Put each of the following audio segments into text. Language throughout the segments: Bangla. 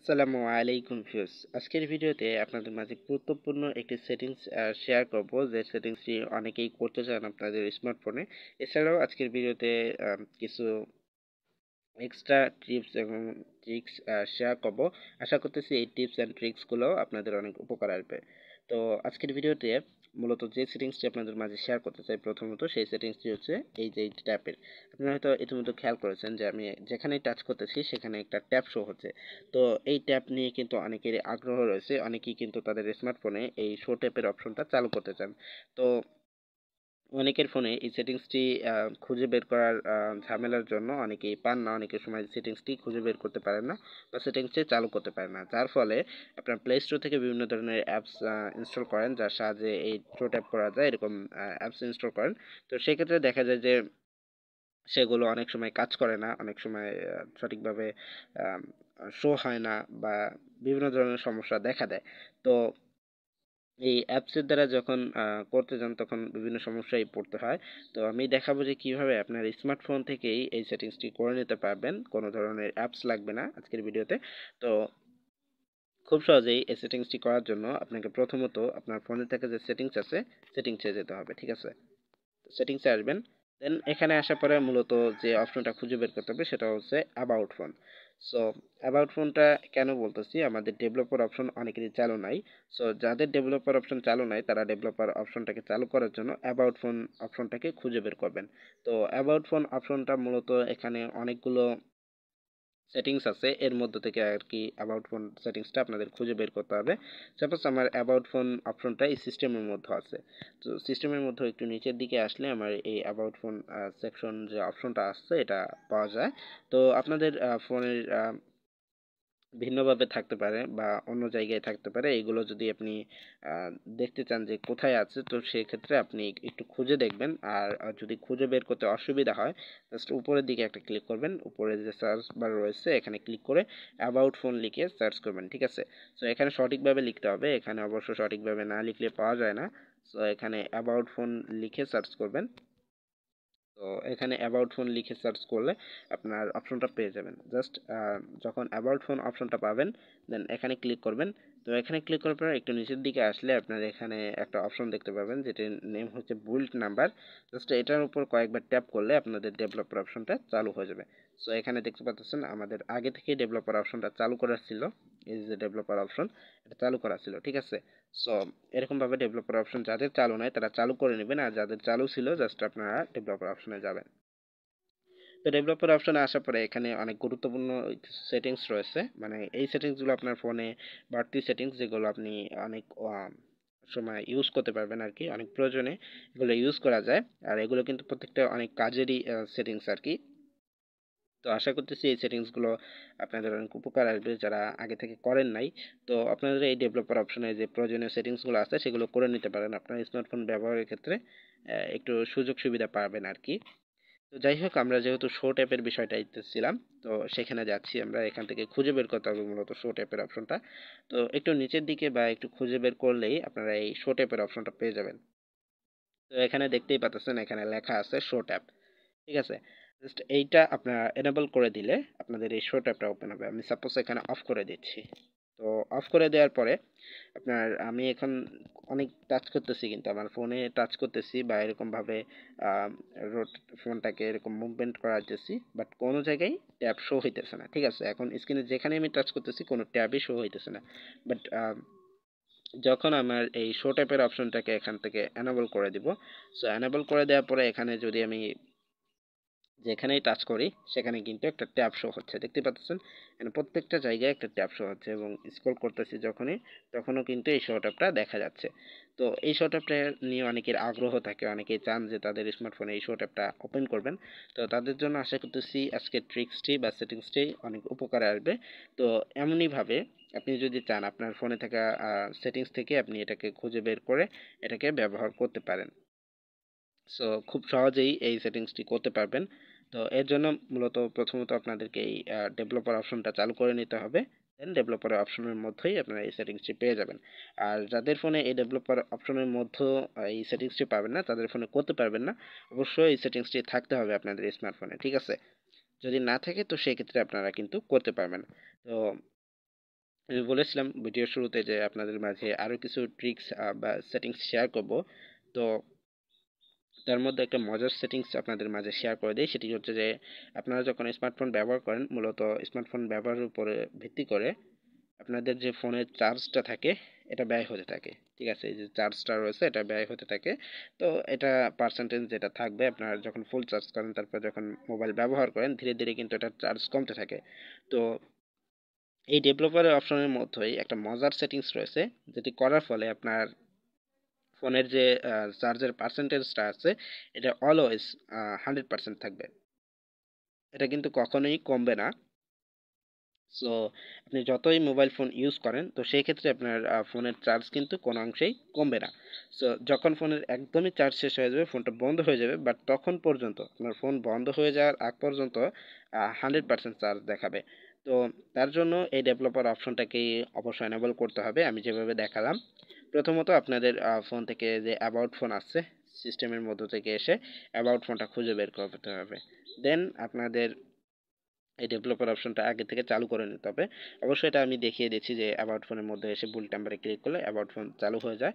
আসসালামু আলাইকুম ভিউয়ার্স। আজকের ভিডিওতে আপনাদের মাঝে গুরুত্বপূর্ণ একটি সেটিংস শেয়ার করব, যে সেটিংসটি অনেকেই করতে চান আপনাদের স্মার্টফোনে। এছাড়াও আজকের ভিডিওতে কিছু এক্সট্রা টিপস এবং ট্রিক্স শেয়ার করব। আশা করতেছি এই টিপস অ্যান্ড ট্রিক্সগুলো আপনাদের অনেক উপকার আসবে। তো আজকের ভিডিওতে মূলত যে সেটিংসটি আপনাদের মাঝে শেয়ার করতে চাই, প্রথমত সেই সেটিংসটি হচ্ছে এই ট্যাপের। আপনারা হয়তো ইতিমধ্যে খেয়াল করেছেন যে আমি যেখানেই টাচ করতেছি সেখানে একটা ট্যাপ শো হচ্ছে। তো এই ট্যাপ নিয়ে কিন্তু অনেকেরই আগ্রহ রয়েছে, অনেকেই কিন্তু তাদের স্মার্টফোনে এই শো ট্যাপের অপশনটা চালু করতে চান। তো অনেকের ফোনে এই সেটিংসটি খুঁজে বের করার ঝামেলার জন্য অনেকেই পান না, অনেকের সময় সেটিংসটি খুঁজে বের করতে পারেন না বা সেটিংসটি চালু করতে পারেন না, যার ফলে আপনার প্লে স্টোর থেকে বিভিন্ন ধরনের অ্যাপস ইনস্টল করেন, যার সাহায্যে এই শো ট্যাপ করা যায়, এরকম অ্যাপস ইনস্টল করেন। তো সেক্ষেত্রে দেখা যায় যে সেগুলো অনেক সময় কাজ করে না, অনেক সময় সঠিকভাবে শো হয় না বা বিভিন্ন ধরনের সমস্যা দেখা দেয়। তো এই অ্যাপসের দ্বারা যখন করতে যান তখন বিভিন্ন সমস্যায় পড়তে হয়। তো আমি দেখাবো যে কিভাবে আপনার স্মার্টফোন থেকেই এই সেটিংসটি করে নিতে পারবেন, কোনো ধরনের অ্যাপস লাগবে না আজকের ভিডিওতে। তো খুব সহজেই এই সেটিংসটি করার জন্য আপনাকে প্রথমত আপনার ফোনে থেকে যে সেটিংস আছে সেটিংসে যেতে হবে, ঠিক আছে? সেটিংসে আসবেন, দেন এখানে আসার পরে মূলত যে অপশনটা খুঁজে বের করতে হবে সেটা হচ্ছে অ্যাবাউট ফোন। সো অ্যাবাউট ফোনটা কেন বলতেছি, আমাদের ডেভেলপার অপশন অনেকেরই চালু নাই। সো যাদের ডেভেলপার অপশন চালু নাই তারা ডেভেলপার অপশনটাকে চালু করার জন্য অ্যাবাউট ফোন অপশনটাকে খুঁজে বের করবেন। তো অ্যাবাউট ফোন অপশনটা মূলত এখানে অনেকগুলো সেটিংস আছে, এর মধ্যে থেকে আর কি অ্যাবাউট ফোন সেটিংসটা আপনাদের খুঁজে বের করতে হবে। সাপোজ আমার অ্যাবাউট ফোন অপশনটা এই সিস্টেমের মধ্যে আছে। তো সিস্টেমের মধ্যে একটু নিচের দিকে আসলে আমার এই অ্যাবাউট ফোন সেকশন যে অপশনটা আসছে এটা পাওয়া যায়। তো আপনাদের ফোনের ভিন্নভাবে থাকতে পারে বা অন্য জায়গায় থাকতে পারে, এগুলো যদি আপনি আহ, দেখতে চান যে কোথায় আছে, তো সেক্ষেত্রে আপনি একটু খুঁজে দেখবেন। আর যদি খুঁজে বের করতে অসুবিধা হয়, জাস্ট উপরের দিকে একটা ক্লিক করবেন, উপরে যে সার্চ বার রয়েছে এখানে ক্লিক করে অ্যাবাউট ফোন লিখে সার্চ করবেন, ঠিক আছে? তো এখানে সঠিকভাবে লিখতে হবে, এখানে অবশ্য সঠিকভাবে না লিখলে পাওয়া যায় না। তো এখানে অ্যাবাউট ফোন লিখে সার্চ করবেন। তো এখানে অ্যাবাউট ফোন লিখে সার্চ করলে আপনার অপশনটা পেয়ে যাবেন। জাস্ট যখন অ্যাবাউট ফোন অপশনটা পাবেন, দেন এখানে ক্লিক করবেন। তো এখানে ক্লিক করার পর একটু নিচের দিকে আসলে আপনার এখানে একটা অপশন দেখতে পাবেন যেটির নেম হচ্ছে বুল্ট নাম্বার। জাস্ট এটার উপর কয়েকবার ট্যাপ করলে আপনাদের ডেভেলপার অপশনটা চালু হয়ে যাবে। সো এখানে দেখতে পাচ্ছেন আমাদের আগে থেকেই ডেভেলপার অপশনটা চালু করা ছিল। এই যে ডেভেলপার অপশন, এটা চালু করা ছিল, ঠিক আছে? সো এরকমভাবে ডেভেলপার অপশন যাদের চালু নাই তারা চালু করে নেবেন, আর যাদের চালু ছিল জাস্ট আপনারা ডেভেলপার অপশনে যাবেন। তো ডেভেলপার অপশনে আসার পরে এখানে অনেক গুরুত্বপূর্ণ সেটিংস রয়েছে, মানে এই সেটিংসগুলো আপনার ফোনে বাড়তি সেটিংস, যেগুলো আপনি অনেক সময় ইউজ করতে পারবেন আর কি, অনেক প্রয়োজনে এগুলো ইউজ করা যায়। আর এগুলো কিন্তু প্রত্যেকটা অনেক কাজেরই সেটিংস আর কি। তো আশা করতেছি এই সেটিংসগুলো আপনাদের অনেক উপকার আসবে যারা আগে থেকে করেন নাই। তো আপনাদের এই ডেভেলপার অপশনে যে প্রয়োজনীয় সেটিংসগুলো আছে সেগুলো করে নিতে পারেন, আপনার স্মার্টফোন ব্যবহারের ক্ষেত্রে একটু সুযোগ সুবিধা পাবেন আর কি। তো যাই হোক, আমরা যেহেতু শো ট্যাপের বিষয়টা ছিলাম, তো সেখানে যাচ্ছি। আমরা এখান থেকে খুঁজে বের করতে হবে মূলত শো ট্যাপের অপশনটা। তো একটু নিচের দিকে বা একটু খুঁজে বের করলেই আপনারা এই শো ট্যাপের অপশনটা পেয়ে যাবেন। তো এখানে দেখতেই পাচ্ছেন এখানে লেখা আছে শো ট্যাব, ঠিক আছে? জাস্ট এইটা আপনারা এনেবল করে দিলে আপনাদের এই শো ট্যাবটা ওপেন হবে। আমি সাপোজ এখানে অফ করে দিচ্ছি। তো অফ করে দেওয়ার পরে আমি এখন অনেক টাচ করতেছি, কিন্তু আমার ফোনে টাচ করতেছি বা এরকমভাবে রোট ফোনটাকে এরকম মুভমেন্ট করাতেছি, বাট কোনো জায়গায় ট্যাব শো হইতেছে না, ঠিক আছে? এখন স্ক্রিনে যেখানে আমি টাচ করতেছি কোনো ট্যাবই শো হইতেছে না। বাট যখন আমার এই শো ট্যাপের অপশনটাকে এখান থেকে এনেবল করে দিব, সো এনেবল করে দেওয়ার পরে এখানে যদি আমি যেখানেই টাচ করি সেখানে কিন্তু একটা ট্যাব শো হচ্ছে, দেখতে পাচ্ছেন? মানে প্রত্যেকটা জায়গায় একটা ট্যাব শো হচ্ছে, এবং স্ক্রল করতেছি যখনই তখনও কিন্তু এই শো ট্যাবটা দেখা যাচ্ছে। তো এই শো ট্যাবটা নিয়ে অনেকের আগ্রহ থাকে, অনেকেই চান যে তাদের স্মার্টফোনে এই শো ট্যাবটা ওপেন করবেন। তো তাদের জন্য আশা করতেছি আজকের ট্রিক্সটি বা সেটিংসটি অনেক উপকারে আসবে। তো এমনইভাবে আপনি যদি চান আপনার ফোনে থাকা সেটিংস থেকে আপনি এটাকে খুঁজে বের করে এটাকে ব্যবহার করতে পারেন। সো খুব সহজেই এই সেটিংসটি করতে পারবেন। তো এর জন্য মূলত প্রথমত আপনাদেরকে এই ডেভেলপার অপশনটা চালু করে নিতে হবে। দেন ডেভেলপার অপশনের মধ্যেই আপনারা এই সেটিংসটি পেয়ে যাবেন। আর যাদের ফোনে এই ডেভেলপার অপশনের মধ্যে এই সেটিংসটি পাবেন না, তাদের ফোনে করতে পারবেন না। অবশ্যই এই সেটিংসটি থাকতে হবে আপনাদের স্মার্টফোনে, ঠিক আছে? যদি না থাকে তো সেক্ষেত্রে আপনারা কিন্তু করতে পারবেন। তো আমি বলেছিলাম ভিডিওর শুরুতে যে আপনাদের মাঝে আরও কিছু ট্রিক্স বা সেটিংস শেয়ার করব। তো তার মধ্যে একটা মজার সেটিংস আপনাদের মাঝে শেয়ার করে দিই। সেটি হচ্ছে যে আপনারা যখন স্মার্টফোন ব্যবহার করেন, মূলত স্মার্টফোন ব্যবহারের উপরে ভিত্তি করে আপনাদের যে ফোনের চার্জটা থাকে এটা ব্যয় হতে থাকে। ঠিক আছে, এই যে চার্জটা রয়েছে এটা ব্যয় হতে থাকে। তো এটা পার্সেন্টেজ যেটা থাকবে, আপনারা যখন ফুল চার্জ করেন তারপর যখন মোবাইল ব্যবহার করেন ধীরে ধীরে কিন্তু এটা চার্জ কমতে থাকে। তো এই ডেভেলপারের অপশনের মধ্যেই একটা মজার সেটিংস রয়েছে, যেটি করার ফলে আপনার ফোনের যে চার্জের পার্সেন্টেজটা আছে এটা অলওয়েজ 100% থাকবে। এটা কিন্তু কখনোই কমবে না। সো আপনি যতই মোবাইল ফোন ইউজ করেন, তো সেই ক্ষেত্রে আপনার ফোনের চার্জ কিন্তু কোনো অংশেই কমবে না। সো যখন ফোনের একদমই চার্জ শেষ হয়ে যাবে, ফোনটা বন্ধ হয়ে যাবে, বাট তখন পর্যন্ত আপনার ফোন বন্ধ হয়ে যাওয়ার আগ পর্যন্ত 100% চার্জ দেখাবে। তো তার জন্য এই ডেভেলপার অপশনটাকেই অবশ্যই এনেবল করতে হবে আমি যেভাবে দেখালাম। প্রথমত আপনাদের ফোন থেকে যে অ্যাবাউট ফোন আছে সিস্টেমের মধ্য থেকে এসে অ্যাবাউট ফোনটা খুঁজে বের করতে হবে। দেন আপনাদের এই ডেভেলপার অপশনটা আগে থেকে চালু করে নিতে হবে। অবশ্যই এটা আমি দেখিয়ে দিচ্ছি যে অ্যাবাউট ফোনের মধ্যে এসে বুল নাম্বারে ক্লিক করলে অ্যাবাউট ফোন চালু হয়ে যায়,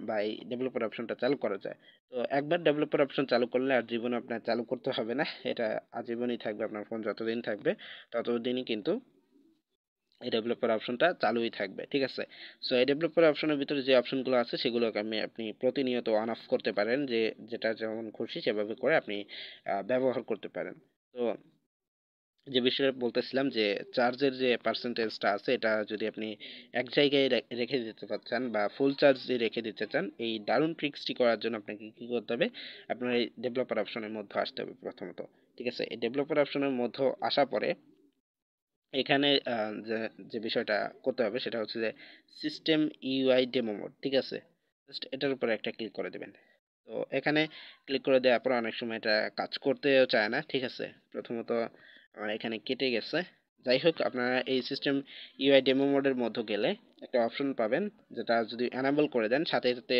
বা এই ডেভেলপার অপশনটা চালু করা যায়। তো একবার ডেভেলপার অপশন চালু করলে আর জীবনে আপনার চালু করতে হবে না, এটা আজীবনই থাকবে। আপনার ফোন যতদিন থাকবে ততদিনই কিন্তু এই ডেভেলপার অপশনটা চালুই থাকবে। ঠিক আছে, সো এই ডেভেলপার অপশনের ভিতরে যে অপশনগুলো আছে সেগুলোকে আপনি প্রতিনিয়ত অন অফ করতে পারেন, যে যেটা যেমন খুশি সেভাবে করে আপনি ব্যবহার করতে পারেন। তো যে বিষয়ে বলতেছিলাম যে চার্জের যে পার্সেন্টেজটা আছে এটা যদি আপনি এক জায়গায় রেখে দিতে চান বা ফুল চার্জ দিয়ে রেখে দিতে চান, এই দারুণ ট্রিক্সটি করার জন্য আপনাকে কি করতে হবে, আপনার এই ডেভেলপার অপশনের মধ্যে আসতে হবে প্রথমত। ঠিক আছে, এই ডেভেলপার অপশনের মধ্যে আসার পরে এখানে যে যে বিষয়টা করতে হবে সেটা হচ্ছে যে সিস্টেম ইউআই ডেমো মোড। ঠিক আছে, জাস্ট এটার উপরে একটা ক্লিক করে দেবেন। তো এখানে ক্লিক করে দেওয়ার পর অনেক সময় এটা কাজ করতেও চায় না। ঠিক আছে, প্রথমত আমার এখানে কেটে গেছে। যাই হোক, আপনারা এই সিস্টেম ইউআই ডেমো মোডের মধ্যে গেলে একটা অপশন পাবেন, যেটা যদি অ্যানাবল করে দেন সাথে সাথে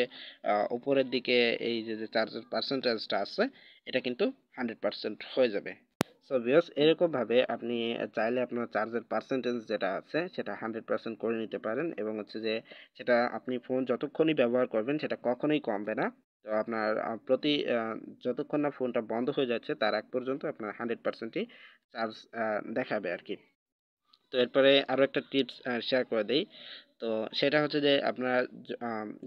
উপরের দিকে এই যে চার্জের পার্সেন্টেজটা আছে এটা কিন্তু 100% হয়ে যাবে। সো ভিউয়ার্স, এরকমভাবে আপনি চাইলে আপনার চার্জের পার্সেন্টেজ যেটা আছে সেটা 100% করে নিতে পারেন, এবং হচ্ছে যে সেটা আপনি ফোন যতক্ষণই ব্যবহার করবেন সেটা কখনোই কমবে না। তো আপনার যতক্ষণ না ফোনটা বন্ধ হয়ে যাচ্ছে তার আগ পর্যন্ত আপনার 100%ই চার্জ দেখাবে আর কি। তো এরপরে আরও একটা টিপস শেয়ার করে দেই। তো সেটা হচ্ছে যে আপনার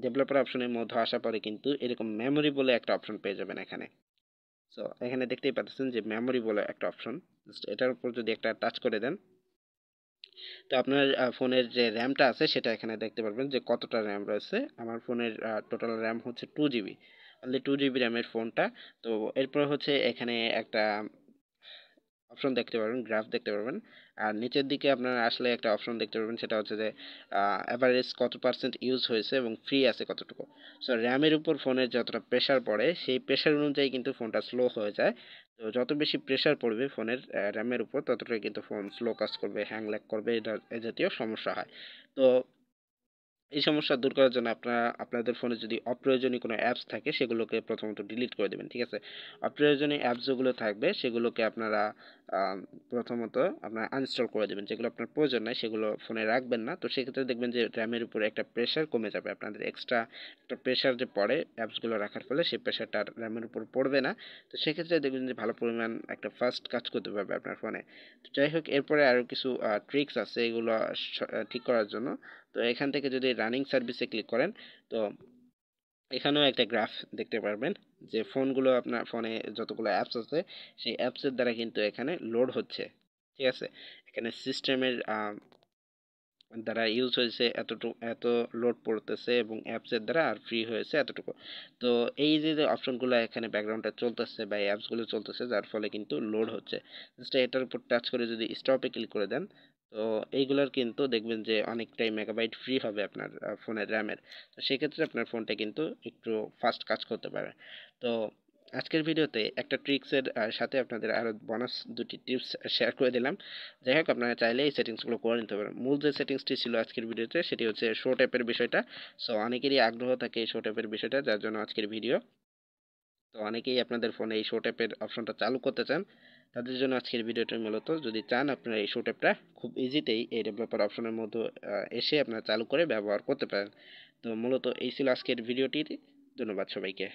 ডেভেলপার অপশনের মধ্যে আসার পরে কিন্তু এরকম মেমোরি বলে একটা অপশন পেয়ে যাবেন এখানে। সো এখানে দেখতেই পাচ্ছেন যে মেমোরি বলে একটা অপশন, জাস্ট এটার উপর যদি একটা টাচ করে দেন, তো আপনার ফোনের যে র্যামটা আছে সেটা এখানে দেখতে পারবেন যে কতটা র্যাম রয়েছে। আমার ফোনের টোটাল র্যাম হচ্ছে 2 জিবি, অনলি 2 জিবি র্যামের ফোনটা। তো এরপর হচ্ছে এখানে একটা অপশন দেখতে পারবেন, গ্রাফ দেখতে পারবেন। আর নিচের দিকে আপনারা আসলে একটা অপশন দেখতে পারবেন, সেটা হচ্ছে যে অ্যাভারেজ কত পার্সেন্ট ইউজ হয়েছে এবং ফ্রি আছে কতটুকু। সো র্যামের উপর ফোনের যতটা প্রেশার পড়ে সেই প্রেশার অনুযায়ী কিন্তু ফোনটা স্লো হয়ে যায়। তো যত বেশি প্রেশার পড়বে ফোনের র্যামের উপর ততটাই কিন্তু ফোন স্লো কাজ করবে, হ্যাং ল্যাগ করবে, এ জাতীয় সমস্যা হয়। তো এই সমস্যা দূর করার জন্য আপনাদের ফোনে যদি অপ্রয়োজনীয় কোনো অ্যাপস থাকে সেগুলোকে প্রথমত ডিলিট করে দেবেন। ঠিক আছে, অপ্রয়োজনীয় অ্যাপস যেগুলো থাকবে সেগুলোকে আপনারা প্রথমত আপনারা আনইনস্টল করে দেবেন। যেগুলো আপনার প্রয়োজন নাই সেগুলো ফোনে রাখবেন না। তো সেক্ষেত্রে দেখবেন যে র্যামের উপরে একটা প্রেশার কমে যাবে, আপনাদের এক্সট্রা একটা প্রেশার যে পড়ে অ্যাপসগুলো রাখার ফলে সেই প্রেশারটা আর র্যামের উপর পড়বে না। তো সেক্ষেত্রে দেখবেন যে ভালো পরিমাণ একটা ফাস্ট কাজ করতে পারবে আপনার ফোনে। তো যাই হোক, এরপরে আরও কিছু ট্রিক্স আছে এগুলো ঠিক করার জন্য। তো এখান থেকে যদি রানিং সার্ভিসে ক্লিক করেন, তো এখানেও একটা গ্রাফ দেখতে পারবেন যে ফোনগুলো আপনার ফোনে যতগুলো অ্যাপস আছে সেই অ্যাপসের দ্বারা কিন্তু এখানে লোড হচ্ছে। ঠিক আছে, এখানে সিস্টেমের দ্বারা ইউজ হয়েছে এতটুকু, এত লোড পড়তেছে, এবং অ্যাপসের দ্বারা আর ফ্রি হয়েছে এতটুকু। তো এই যে অপশনগুলো এখানে ব্যাকগ্রাউন্ডে চলতেছে বা এই অ্যাপসগুলো চলতেছে যার ফলে কিন্তু লোড হচ্ছে, জাস্ট এটার উপর টাচ করে যদি স্টপে ক্লিক করে দেন, তো এইগুলোর কিন্তু দেখবেন যে অনেকটাই মেগাবাইট ফ্রি হবে আপনার ফোনের র্যামের। তো সেক্ষেত্রে আপনার ফোনটা কিন্তু একটু ফাস্ট কাজ করতে পারে। তো আজকের ভিডিওতে একটা ট্রিক্সের সাথে আপনাদের আরও বোনাস দুটি টিপস শেয়ার করে দিলাম। যাই হোক, আপনারা চাইলে এই সেটিংসগুলো করে নিতে পারেন। মূল যে সেটিংসটি ছিল আজকের ভিডিওতে সেটি হচ্ছে শো ট্যাপের বিষয়টা। সো অনেকেরই আগ্রহ থাকে এই শো ট্যাপের বিষয়টা, যার জন্য আজকের ভিডিও। তো অনেকেই আপনাদের ফোনে এই শো ট্যাপের অপশনটা চালু করতে চান। তাদের জন্য আজকের ভিডিওটা মূলত। যদি চান আপনারা এই শো ট্যাবটা খুব ইজিতেই এই ডেভেলপার অপশনের মধ্যে এসে আপনারা চালু করে ব্যবহার করতে পারেন। তো মূলত এই ছিল আজকের ভিডিওটি। ধন্যবাদ সবাইকে।